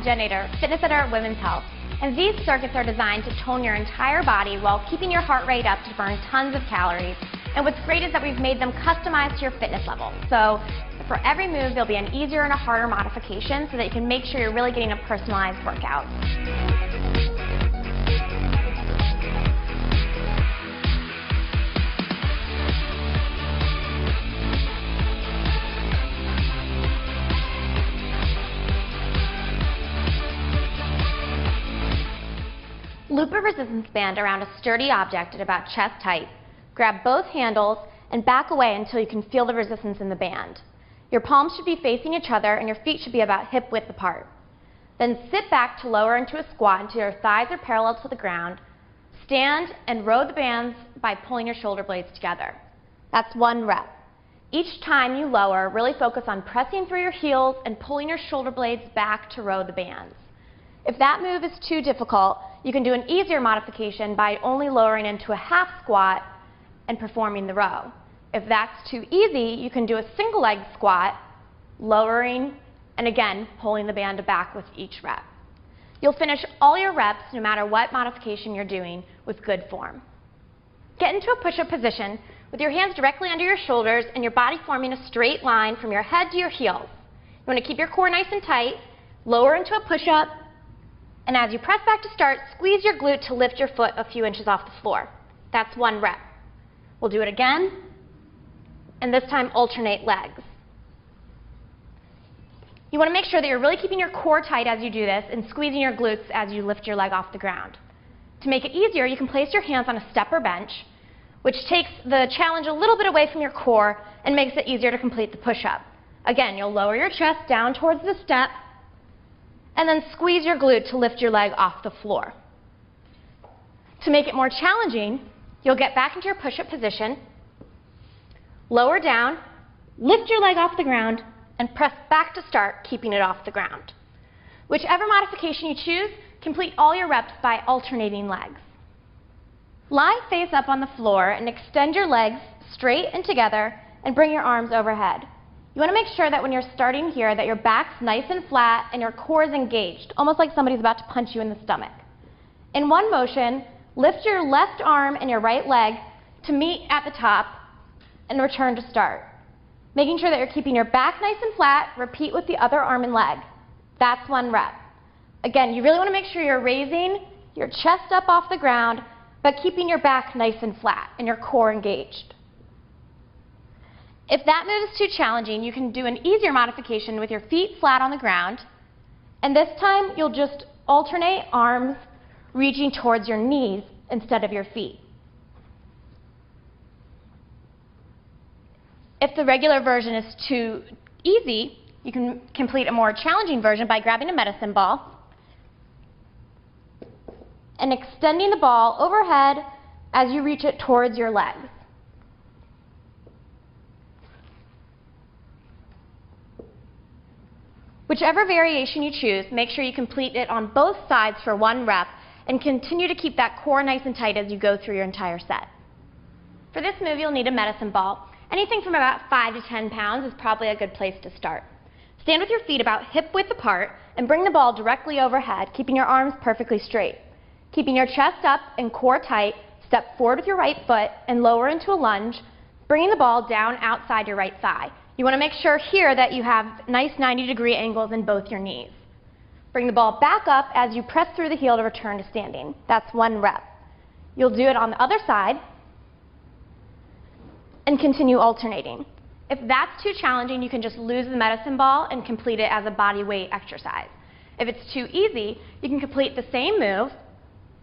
Jennator, Fitness Center Women's Health. And these circuits are designed to tone your entire body while keeping your heart rate up to burn tons of calories. And what's great is that we've made them customized to your fitness level. So for every move, there'll be an easier and a harder modification so that you can make sure you're really getting a personalized workout. Loop a resistance band around a sturdy object at about chest height. Grab both handles and back away until you can feel the resistance in the band. Your palms should be facing each other and your feet should be about hip width apart. Then sit back to lower into a squat until your thighs are parallel to the ground. Stand and row the bands by pulling your shoulder blades together. That's 1 rep. Each time you lower, really focus on pressing through your heels and pulling your shoulder blades back to row the bands. If that move is too difficult, you can do an easier modification by only lowering into a half squat and performing the row. If that's too easy, you can do a single leg squat, lowering, and again, pulling the band back with each rep. You'll finish all your reps, no matter what modification you're doing, with good form. Get into a push-up position with your hands directly under your shoulders and your body forming a straight line from your head to your heels. You want to keep your core nice and tight, lower into a push-up, and as you press back to start, squeeze your glute to lift your foot a few inches off the floor. That's 1 rep. We'll do it again, and this time alternate legs. You want to make sure that you're really keeping your core tight as you do this and squeezing your glutes as you lift your leg off the ground. To make it easier, you can place your hands on a step or bench, which takes the challenge a little bit away from your core and makes it easier to complete the push-up. Again, you'll lower your chest down towards the step, and then squeeze your glute to lift your leg off the floor. To make it more challenging, you'll get back into your push-up position, lower down, lift your leg off the ground, and press back to start, keeping it off the ground. Whichever modification you choose, complete all your reps by alternating legs. Lie face up on the floor and extend your legs straight and together and bring your arms overhead. You want to make sure that when you're starting here that your back's nice and flat and your core is engaged, almost like somebody's about to punch you in the stomach. In one motion, lift your left arm and your right leg to meet at the top and return to start. Making sure that you're keeping your back nice and flat, repeat with the other arm and leg. That's 1 rep. Again, you really want to make sure you're raising your chest up off the ground, but keeping your back nice and flat and your core engaged. If that move is too challenging, you can do an easier modification with your feet flat on the ground, and this time you'll just alternate arms reaching towards your knees instead of your feet. If the regular version is too easy, you can complete a more challenging version by grabbing a medicine ball and extending the ball overhead as you reach it towards your legs. Whichever variation you choose, make sure you complete it on both sides for 1 rep and continue to keep that core nice and tight as you go through your entire set. For this move, you'll need a medicine ball. Anything from about 5 to 10 pounds is probably a good place to start. Stand with your feet about hip width apart and bring the ball directly overhead, keeping your arms perfectly straight. Keeping your chest up and core tight, step forward with your right foot and lower into a lunge, bringing the ball down outside your right thigh. You want to make sure here that you have nice 90-degree angles in both your knees. Bring the ball back up as you press through the heel to return to standing. That's 1 rep. You'll do it on the other side and continue alternating. If that's too challenging, you can just lose the medicine ball and complete it as a body weight exercise. If it's too easy, you can complete the same move,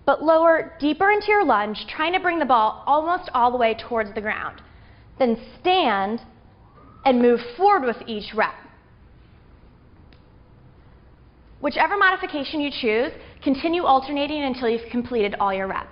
but lower deeper into your lunge, trying to bring the ball almost all the way towards the ground. Then stand and move forward with each rep. Whichever modification you choose, continue alternating until you've completed all your reps.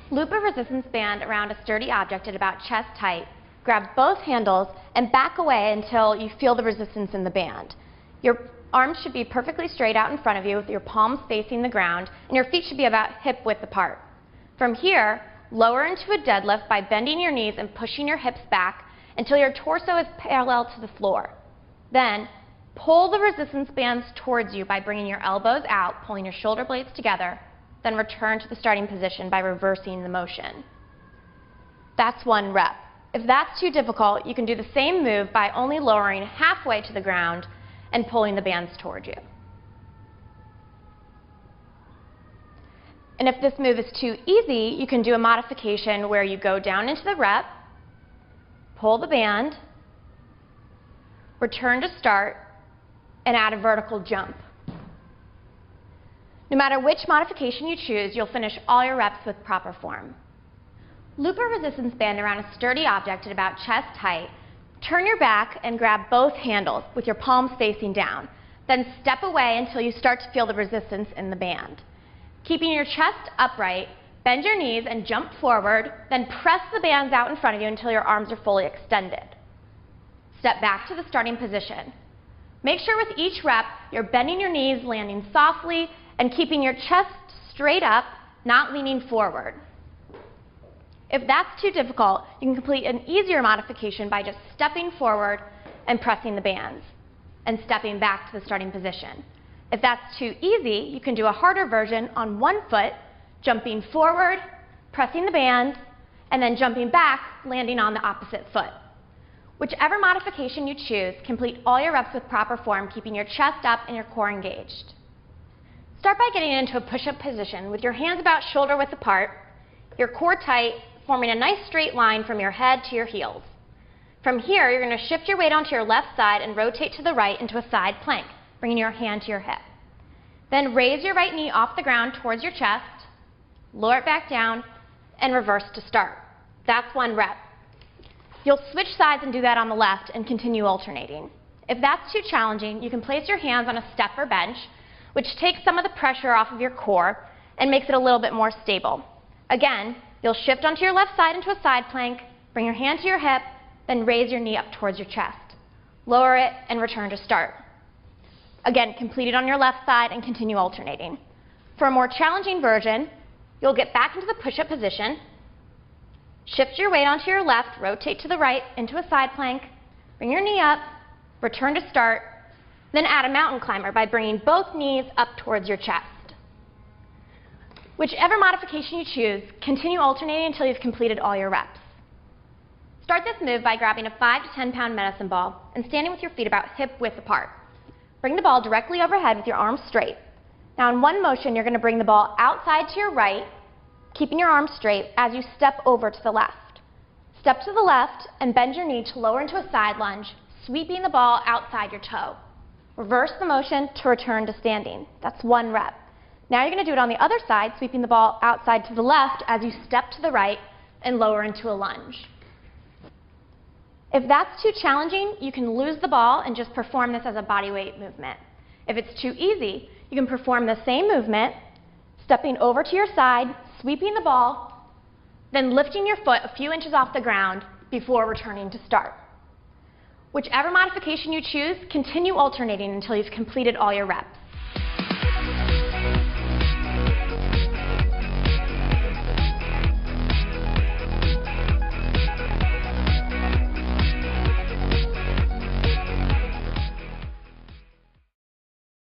Loop a resistance band around a sturdy object at about chest height. Grab both handles and back away until you feel the resistance in the band. Your arms should be perfectly straight out in front of you with your palms facing the ground, and your feet should be about hip width apart. From here, lower into a deadlift by bending your knees and pushing your hips back until your torso is parallel to the floor. Then, pull the resistance bands towards you by bringing your elbows out, pulling your shoulder blades together, then return to the starting position by reversing the motion. That's 1 rep. If that's too difficult, you can do the same move by only lowering halfway to the ground and pulling the bands toward you. And if this move is too easy, you can do a modification where you go down into the rep, pull the band, return to start, and add a vertical jump. No matter which modification you choose, you'll finish all your reps with proper form. Loop a resistance band around a sturdy object at about chest height. Turn your back and grab both handles with your palms facing down. Then step away until you start to feel the resistance in the band. Keeping your chest upright, bend your knees and jump forward, then press the bands out in front of you until your arms are fully extended. Step back to the starting position. Make sure with each rep, you're bending your knees, landing softly, and keeping your chest straight up, not leaning forward. If that's too difficult, you can complete an easier modification by just stepping forward and pressing the bands, and stepping back to the starting position. If that's too easy, you can do a harder version on one foot, jumping forward, pressing the bands, and then jumping back, landing on the opposite foot. Whichever modification you choose, complete all your reps with proper form, keeping your chest up and your core engaged. Start by getting into a push-up position with your hands about shoulder width apart, your core tight, forming a nice straight line from your head to your heels. From here, you're going to shift your weight onto your left side and rotate to the right into a side plank, bringing your hand to your hip. Then raise your right knee off the ground towards your chest, lower it back down, and reverse to start. That's 1 rep. You'll switch sides and do that on the left and continue alternating. If that's too challenging, you can place your hands on a step or bench, which takes some of the pressure off of your core and makes it a little bit more stable. Again, you'll shift onto your left side into a side plank, bring your hand to your hip, then raise your knee up towards your chest. Lower it and return to start. Again, complete it on your left side and continue alternating. For a more challenging version, you'll get back into the push-up position, shift your weight onto your left, rotate to the right into a side plank, bring your knee up, return to start, then add a mountain climber by bringing both knees up towards your chest. Whichever modification you choose, continue alternating until you've completed all your reps. Start this move by grabbing a 5 to 10 pound medicine ball and standing with your feet about hip width apart. Bring the ball directly overhead with your arms straight. Now in one motion, you're going to bring the ball outside to your right, keeping your arms straight as you step over to the left. Step to the left and bend your knee to lower into a side lunge, sweeping the ball outside your toe. Reverse the motion to return to standing. That's 1 rep. Now you're going to do it on the other side, sweeping the ball outside to the left as you step to the right and lower into a lunge. If that's too challenging, you can lose the ball and just perform this as a body weight movement. If it's too easy, you can perform the same movement, stepping over to your side, sweeping the ball, then lifting your foot a few inches off the ground before returning to start. Whichever modification you choose, continue alternating until you've completed all your reps.